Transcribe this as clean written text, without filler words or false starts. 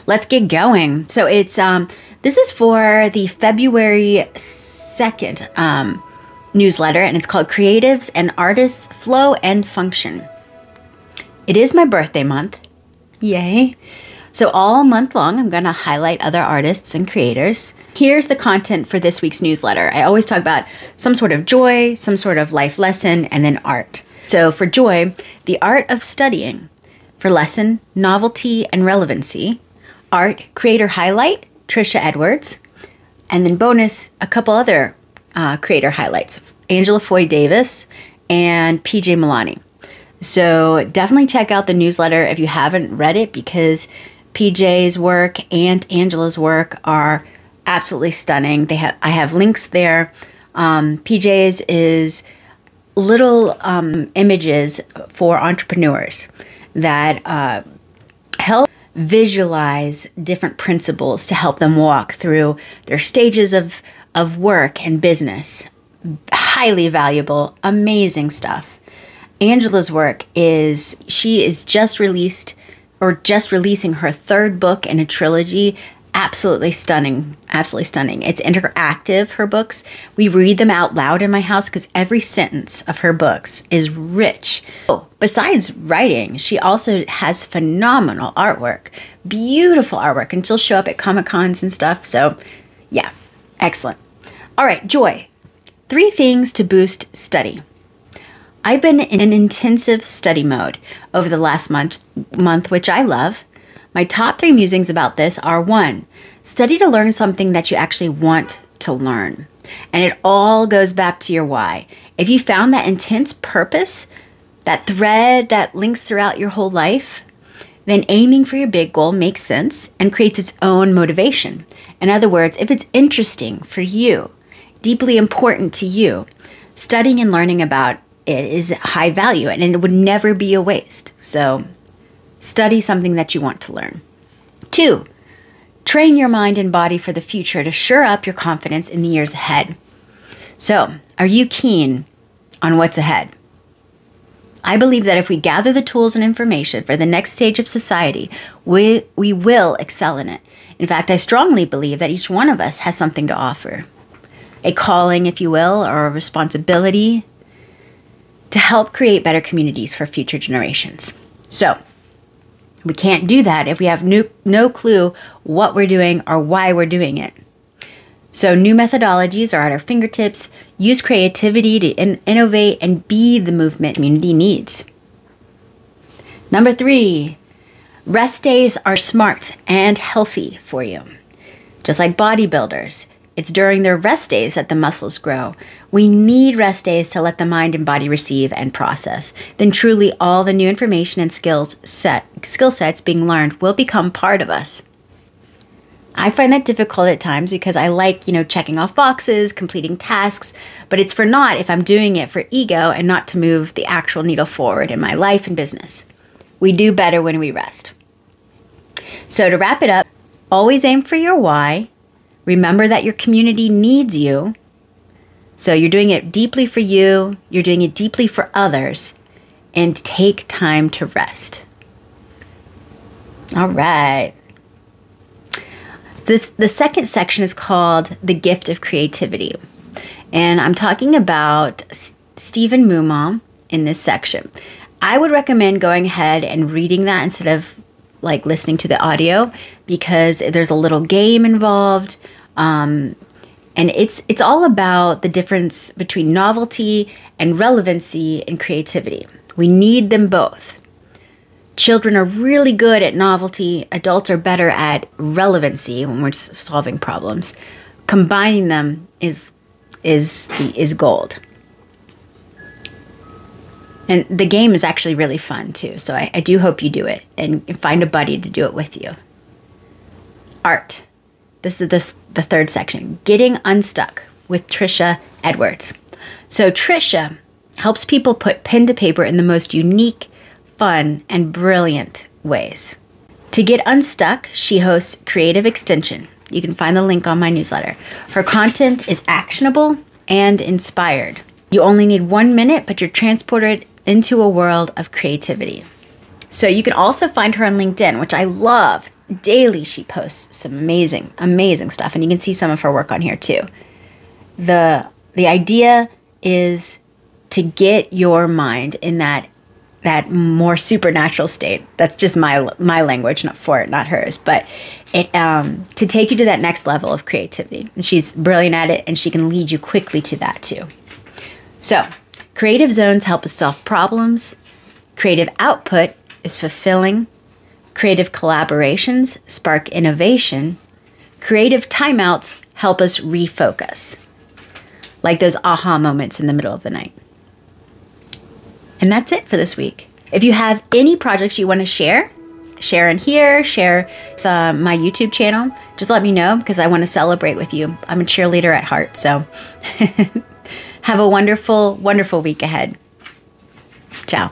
let's get going. So it's this is for the February 2nd newsletter, and it's called Creatives and Artists Flow and Function. It is my birthday month. Yay. So all month long, I'm going to highlight other artists and creators. Here's the content for this week's newsletter. I always talk about some sort of joy, some sort of life lesson, and then art. So for joy, the art of studying. For lesson, novelty and relevancy. Art, creator highlight, Trisha Edwards. And then bonus, a couple other creator highlights, Angela Foy Davis and PJ Milani. So definitely check out the newsletter if you haven't read it, because PJ's work and Angela's work are absolutely stunning. I have links there. PJ's is little images for entrepreneurs that help visualize different principles to help them walk through their stages of work and business. Highly valuable, amazing stuff. Angela's work she is just releasing her third book in a trilogy. Absolutely stunning. Absolutely stunning. It's interactive, her books. We read them out loud in my house because every sentence of her books is rich. Oh, besides writing, she also has phenomenal artwork. Beautiful artwork. And she'll show up at Comic-Cons and stuff. So, yeah, excellent. All right, joy. 3 things to boost study. I've been in an intensive study mode over the last month, which I love. My top 3 musings about this are: 1, study to learn something that you actually want to learn. And it all goes back to your why. If you found that intense purpose, that thread that links throughout your whole life, then aiming for your big goal makes sense and creates its own motivation. In other words, if it's interesting for you, deeply important to you, studying and learning about it is high value and it would never be a waste. So study something that you want to learn. 2, train your mind and body for the future to shore up your confidence in the years ahead. So, are you keen on what's ahead? I believe that if we gather the tools and information for the next stage of society, we will excel in it. In fact, I strongly believe that each one of us has something to offer. A calling, if you will, or a responsibility to help create better communities for future generations. So, we can't do that if we have no clue what we're doing or why we're doing it. So new methodologies are at our fingertips. Use creativity to innovate and be the movement community needs. Number 3, rest days are smart and healthy for you. Just like bodybuilders, it's during their rest days that the muscles grow. We need rest days to let the mind and body receive and process. Then truly all the new information and skill sets being learned will become part of us. I find that difficult at times because I like, checking off boxes, completing tasks, but it's for naught if I'm doing it for ego and not to move the actual needle forward in my life and business. We do better when we rest. So to wrap it up, always aim for your why. Remember that your community needs you. So you're doing it deeply for you, you're doing it deeply for others, and take time to rest. All right. The second section is called The Gift of Creativity. And I'm talking about Stephen Mumon in this section. I would recommend going ahead and reading that instead of listening to the audio, because there's a little game involved. And it's all about the difference between novelty and relevancy and creativity. We need them both. Children are really good at novelty. Adults are better at relevancy when we're solving problems. Combining them is gold. And the game is actually really fun too. So I do hope you do it and find a buddy to do it with you. Art. This is the third section. Getting Unstuck with Trisha Edwards. So Trisha helps people put pen to paper in the most unique, fun, and brilliant ways. To get unstuck, she hosts Creative Extension. You can find the link on my newsletter. Her content is actionable and inspired. You only need 1 minute, but you're transported into a world of creativity. So you can also find her on LinkedIn, which I love. daily she posts some amazing, amazing stuff. And you can see some of her work on here too. The idea is to get your mind in that more supernatural state. That's just my language, not hers, but it to take you to that next level of creativity. And she's brilliant at it, and she can lead you quickly to that too. So, creative zones help us solve problems. Creative output is fulfilling. Creative collaborations spark innovation. Creative timeouts help us refocus. Like those aha moments in the middle of the night. And that's it for this week. If you have any projects you want to share in here, share with my YouTube channel, just let me know because I want to celebrate with you. I'm a cheerleader at heart, so have a wonderful, wonderful week ahead. Ciao.